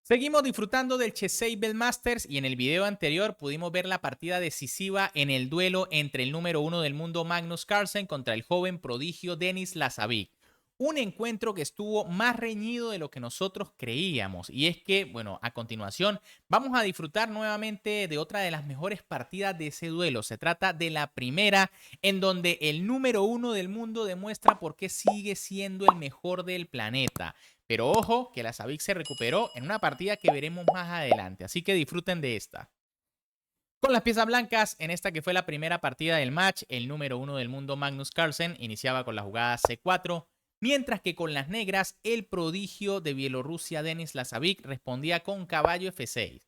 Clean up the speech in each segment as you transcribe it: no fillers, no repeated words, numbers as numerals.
Seguimos disfrutando del Chessable Masters y en el video anterior pudimos ver la partida decisiva en el duelo entre el número uno del mundo Magnus Carlsen contra el joven prodigio Denis Lazavic. Un encuentro que estuvo más reñido de lo que nosotros creíamos. Y es que, bueno, a continuación vamos a disfrutar nuevamente de otra de las mejores partidas de ese duelo. Se trata de la primera en donde el número uno del mundo demuestra por qué sigue siendo el mejor del planeta. Pero ojo, que la Sabic se recuperó en una partida que veremos más adelante, así que disfruten de esta. Con las piezas blancas, en esta que fue la primera partida del match, el número uno del mundo Magnus Carlsen iniciaba con la jugada C4, mientras que con las negras, el prodigio de Bielorrusia Denis Lazavic respondía con caballo F6.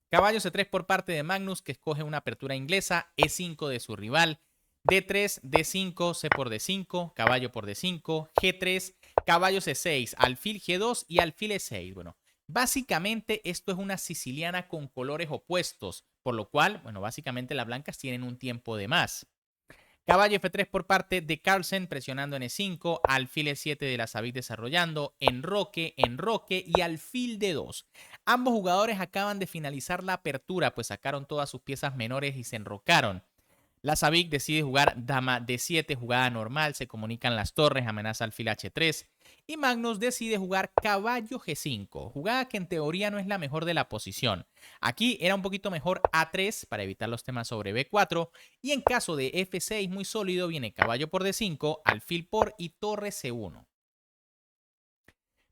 Caballo C3 por parte de Magnus, que escoge una apertura inglesa, E5 de su rival, D3, D5, C por D5, caballo por D5, G3, caballo C6, alfil G2 y alfil E6. Bueno, básicamente esto es una siciliana con colores opuestos, por lo cual, bueno, básicamente las blancas tienen un tiempo de más. Caballo F3 por parte de Carlsen presionando en E5, alfil E7 de la Savic desarrollando, enroque y alfil D2. Ambos jugadores acaban de finalizar la apertura, pues sacaron todas sus piezas menores y se enrocaron. La Savic decide jugar dama D7, jugada normal, se comunican las torres, amenaza alfil H3. Y Magnus decide jugar caballo G5, jugada que en teoría no es la mejor de la posición. Aquí era un poquito mejor A3 para evitar los temas sobre B4. Y en caso de F6 muy sólido viene caballo por D5, alfil por y torre C1.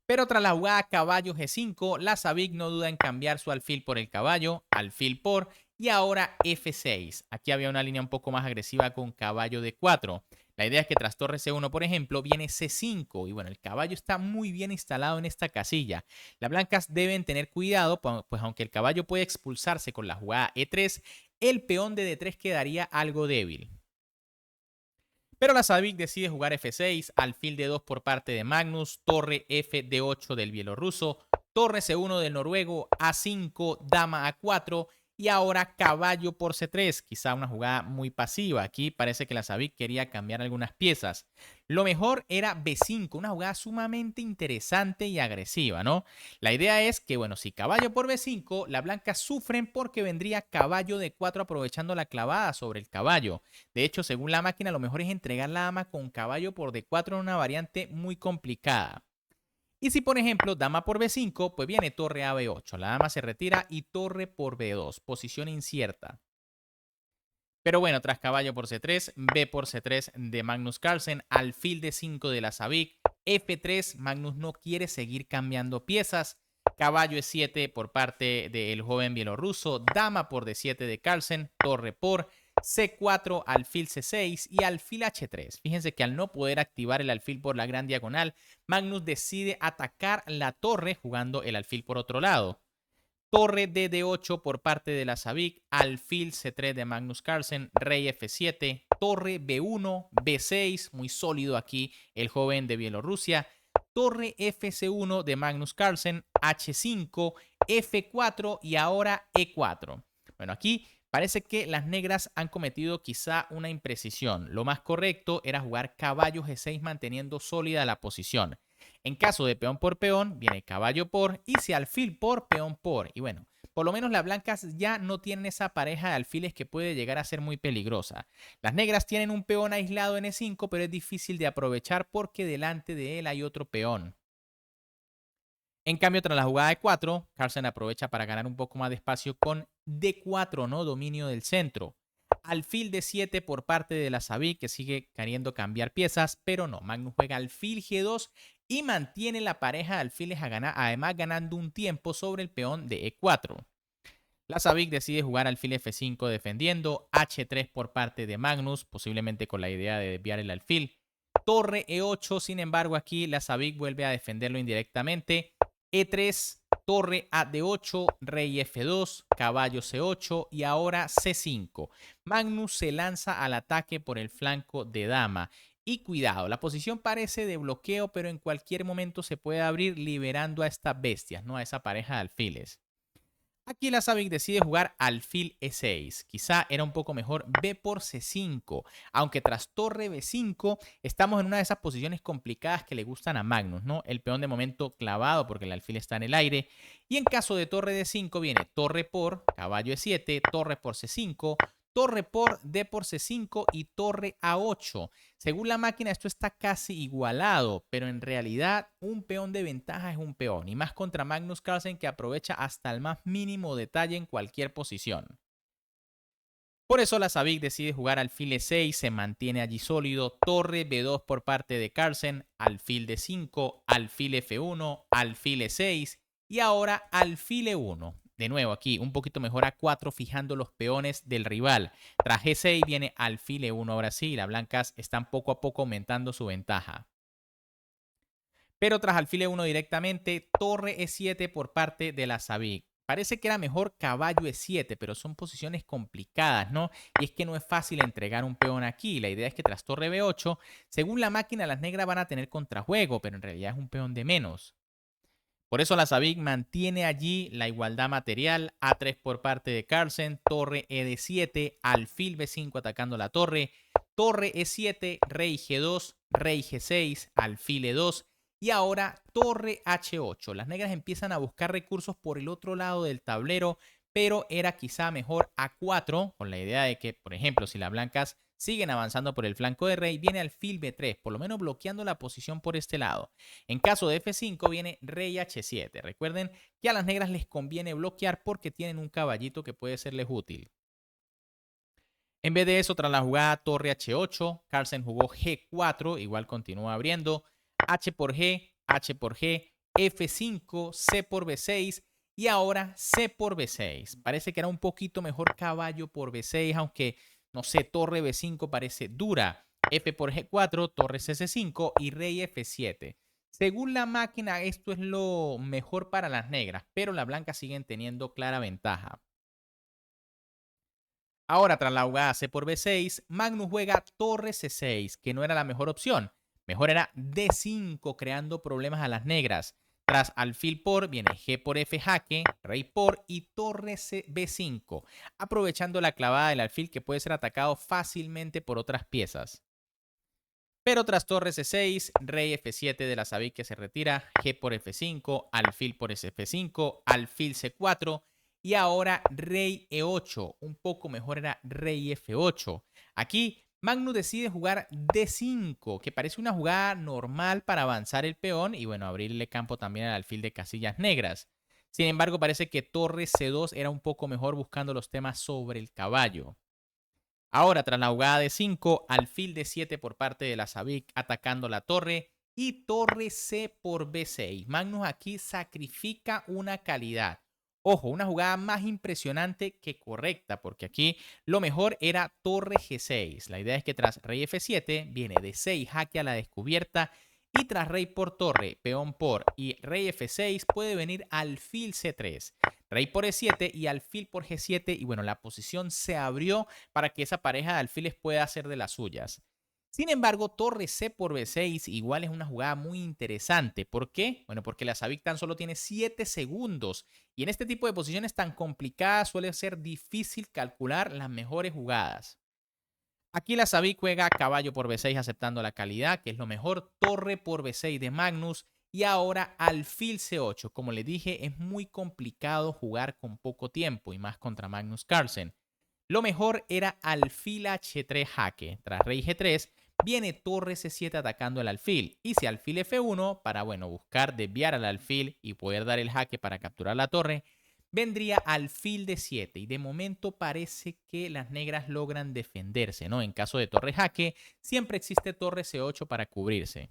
Pero tras la jugada caballo G5, la Savic no duda en cambiar su alfil por el caballo, alfil por y ahora F6. Aquí había una línea un poco más agresiva con caballo D4. La idea es que tras torre C1, por ejemplo, viene C5 y bueno, el caballo está muy bien instalado en esta casilla. Las blancas deben tener cuidado, pues aunque el caballo puede expulsarse con la jugada E3, el peón de D3 quedaría algo débil. Pero la Savic decide jugar F6, alfil D2 por parte de Magnus, torre F D8 del bielorruso, torre C1 del noruego, A5, dama A4 y ahora caballo por C3, quizá una jugada muy pasiva. Aquí parece que la Savic quería cambiar algunas piezas. Lo mejor era B5, una jugada sumamente interesante y agresiva, ¿no? La idea es que, bueno, si caballo por B5, las blancas sufren porque vendría caballo D4 aprovechando la clavada sobre el caballo. De hecho, según la máquina, lo mejor es entregar la dama con caballo por D4 en una variante muy complicada. Y si, por ejemplo, dama por B5, pues viene torre a B8. La dama se retira y torre por B2, posición incierta. Pero bueno, tras caballo por C3, B por C3 de Magnus Carlsen, alfil D5 de la Savic, F3, Magnus no quiere seguir cambiando piezas, caballo E7 por parte del joven bielorruso, dama por D7 de Carlsen, torre por C4, alfil C6 y alfil H3. Fíjense que al no poder activar el alfil por la gran diagonal, Magnus decide atacar la torre jugando el alfil por otro lado. Torre DD8 por parte de la Savic, alfil C3 de Magnus Carlsen, rey F7, torre B1, B6, muy sólido aquí el joven de Bielorrusia, torre FC1 de Magnus Carlsen, H5, F4 y ahora E4. Bueno, aquí parece que las negras han cometido quizá una imprecisión. Lo más correcto era jugar caballo G6 manteniendo sólida la posición. En caso de peón por peón, viene caballo por y si alfil por, peón por. Y bueno, por lo menos las blancas ya no tienen esa pareja de alfiles que puede llegar a ser muy peligrosa. Las negras tienen un peón aislado en E5, pero es difícil de aprovechar porque delante de él hay otro peón. En cambio, tras la jugada de 4, Carlsen aprovecha para ganar un poco más de espacio con D4, ¿no? Dominio del centro. Alfil D7 por parte de la Savic, que sigue queriendo cambiar piezas, pero no. Magnus juega alfil G2 y mantiene la pareja de alfiles a ganar, además ganando un tiempo sobre el peón de E4. La Savic decide jugar alfil F5 defendiendo, H3 por parte de Magnus, posiblemente con la idea de desviar el alfil. Torre E8, sin embargo, aquí la Savic vuelve a defenderlo indirectamente. E3, torre a D8, rey F2, caballo C8 y ahora C5. Magnus se lanza al ataque por el flanco de dama. Y cuidado, la posición parece de bloqueo, pero en cualquier momento se puede abrir liberando a estas bestias, ¿no? A esa pareja de alfiles. Aquí la Sabic decide jugar alfil E6. Quizá era un poco mejor B por C5, aunque tras torre B5 estamos en una de esas posiciones complicadas que le gustan a Magnus, ¿no? El peón de momento clavado porque el alfil está en el aire. Y en caso de torre D5 viene torre por caballo E7, torre por C5, torre por D por C5 y torre A8. Según la máquina esto está casi igualado, pero en realidad un peón de ventaja es un peón, y más contra Magnus Carlsen que aprovecha hasta el más mínimo detalle en cualquier posición. Por eso la Sabic decide jugar alfil E6, se mantiene allí sólido, torre B2 por parte de Carlsen, alfil D5, alfil F1, alfil E6 y ahora alfil E1. De nuevo aquí un poquito mejor A4 fijando los peones del rival. Tras G6 viene alfil E1 ahora sí, las blancas están poco a poco aumentando su ventaja. Pero tras alfil E1 directamente, torre E7 por parte de la Sabic. Parece que era mejor caballo E7, pero son posiciones complicadas, ¿no? Y es que no es fácil entregar un peón aquí. La idea es que tras torre B8, según la máquina, las negras van a tener contrajuego, pero en realidad es un peón de menos. Por eso la Sabic mantiene allí la igualdad material, A3 por parte de Carlsen, torre ED7, alfil B5 atacando la torre E7, rey G2, rey G6, alfil E2 y ahora torre H8. Las negras empiezan a buscar recursos por el otro lado del tablero, pero era quizá mejor A4 con la idea de que, por ejemplo, si las blancas siguen avanzando por el flanco de rey, viene alfil B3, por lo menos bloqueando la posición por este lado. En caso de F5 viene rey H7. Recuerden que a las negras les conviene bloquear porque tienen un caballito que puede serles útil. En vez de eso, tras la jugada torre H8, Carlsen jugó G4, igual continúa abriendo, H por G, H por G, F5, C por B6 y ahora C por B6. Parece que era un poquito mejor caballo por B6, aunque, no sé, torre B5 parece dura. F por G4, torre CC5 y rey F7. Según la máquina, esto es lo mejor para las negras, pero las blancas siguen teniendo clara ventaja. Ahora, tras la jugada C por B6, Magnus juega torre C6, que no era la mejor opción. Mejor era D5, creando problemas a las negras. Tras alfil por, viene G por F jaque, rey por y torre B5, aprovechando la clavada del alfil que puede ser atacado fácilmente por otras piezas. Pero tras torre C6, rey F7 de la Sabic que se retira, G por F5, alfil por F5, alfil C4 y ahora rey E8. Un poco mejor era rey F8. Aquí Magnus decide jugar D5, que parece una jugada normal para avanzar el peón y bueno, abrirle campo también al alfil de casillas negras. Sin embargo, parece que torre C2 era un poco mejor buscando los temas sobre el caballo. Ahora, tras la jugada de 5, alfil de 7 por parte de la Sabic atacando la torre y torre C por B6. Magnus aquí sacrifica una calidad. Ojo, una jugada más impresionante que correcta, porque aquí lo mejor era torre G6. La idea es que tras rey F7 viene D6, jaque a la descubierta, y tras rey por torre, peón por y rey F6 puede venir alfil C3. Rey por E7 y alfil por G7 y bueno, la posición se abrió para que esa pareja de alfiles pueda hacer de las suyas. Sin embargo, torre C por B6 igual es una jugada muy interesante. ¿Por qué? Bueno, porque la Sabic tan solo tiene 7 segundos y en este tipo de posiciones tan complicadas suele ser difícil calcular las mejores jugadas. Aquí la Sabic juega caballo por B6 aceptando la calidad, que es lo mejor, torre por B6 de Magnus y ahora alfil C8. Como le dije, es muy complicado jugar con poco tiempo y más contra Magnus Carlsen. Lo mejor era alfil H3 jaque. Tras rey G3 viene torre C7 atacando el alfil. Y si alfil F1 para bueno, buscar desviar al alfil y poder dar el jaque para capturar la torre, vendría alfil de 7 y de momento parece que las negras logran defenderse, ¿no? En caso de torre jaque, siempre existe torre C8 para cubrirse.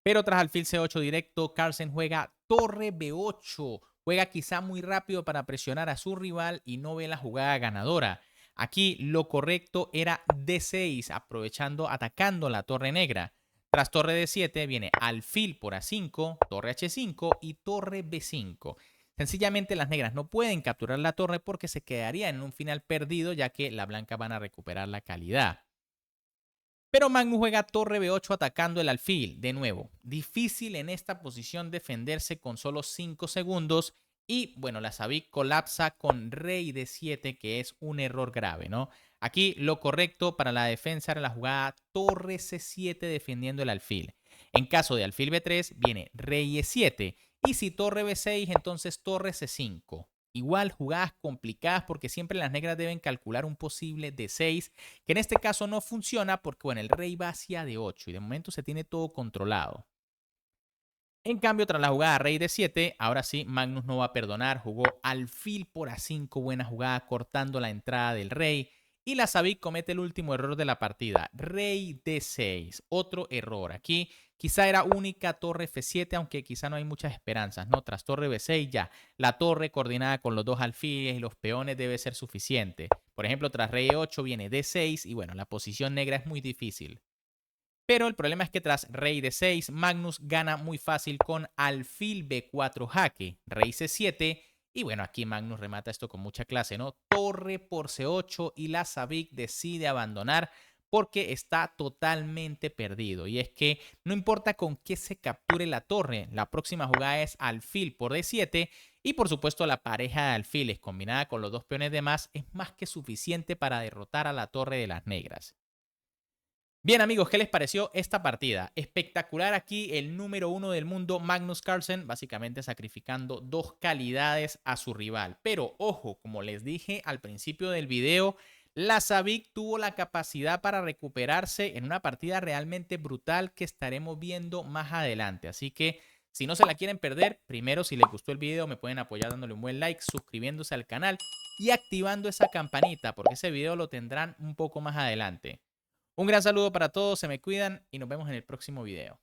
Pero tras alfil C8 directo, Carlsen juega torre B8. Juega quizá muy rápido para presionar a su rival y no ve la jugada ganadora. Aquí lo correcto era D6, aprovechando, atacando la torre negra. Tras torre D7 viene alfil por A5, torre H5 y torre B5. Sencillamente las negras no pueden capturar la torre porque se quedarían en un final perdido ya que las blancas van a recuperar la calidad. Pero Magnus juega torre B8 atacando el alfil. De nuevo, difícil en esta posición defenderse con solo 5 segundos Y bueno, la Savik colapsa con rey de 7, que es un error grave, ¿no? Aquí lo correcto para la defensa era la jugada torre C7 defendiendo el alfil. En caso de alfil B3 viene rey E7 y si torre B6 entonces torre C5. Igual jugadas complicadas porque siempre las negras deben calcular un posible D6, que en este caso no funciona porque bueno, el rey va hacia D8 y de momento se tiene todo controlado. En cambio, tras la jugada rey de 7, ahora sí, Magnus no va a perdonar, jugó alfil por A5, buena jugada, cortando la entrada del rey. Y la Savik comete el último error de la partida, rey D6, otro error. Aquí quizá era única torre F7, aunque quizá no hay muchas esperanzas, ¿no? Tras torre B6 ya, la torre coordinada con los dos alfiles y los peones debe ser suficiente. Por ejemplo, tras rey E8 viene D6 y bueno, la posición negra es muy difícil. Pero el problema es que tras rey d6, Magnus gana muy fácil con alfil b4 jaque, rey c7. Y bueno, aquí Magnus remata esto con mucha clase, ¿no? Torre por c8 y la Savik decide abandonar porque está totalmente perdido. Y es que no importa con qué se capture la torre, la próxima jugada es alfil por d7 y por supuesto la pareja de alfiles combinada con los dos peones de más es más que suficiente para derrotar a la torre de las negras. Bien amigos, ¿qué les pareció esta partida? Espectacular aquí el número 1 del mundo, Magnus Carlsen, básicamente sacrificando dos calidades a su rival. Pero ojo, como les dije al principio del video, la Savik tuvo la capacidad para recuperarse en una partida realmente brutal que estaremos viendo más adelante. Así que si no se la quieren perder, primero si les gustó el video me pueden apoyar dándole un buen like, suscribiéndose al canal y activando esa campanita porque ese video lo tendrán un poco más adelante. Un gran saludo para todos, se me cuidan y nos vemos en el próximo video.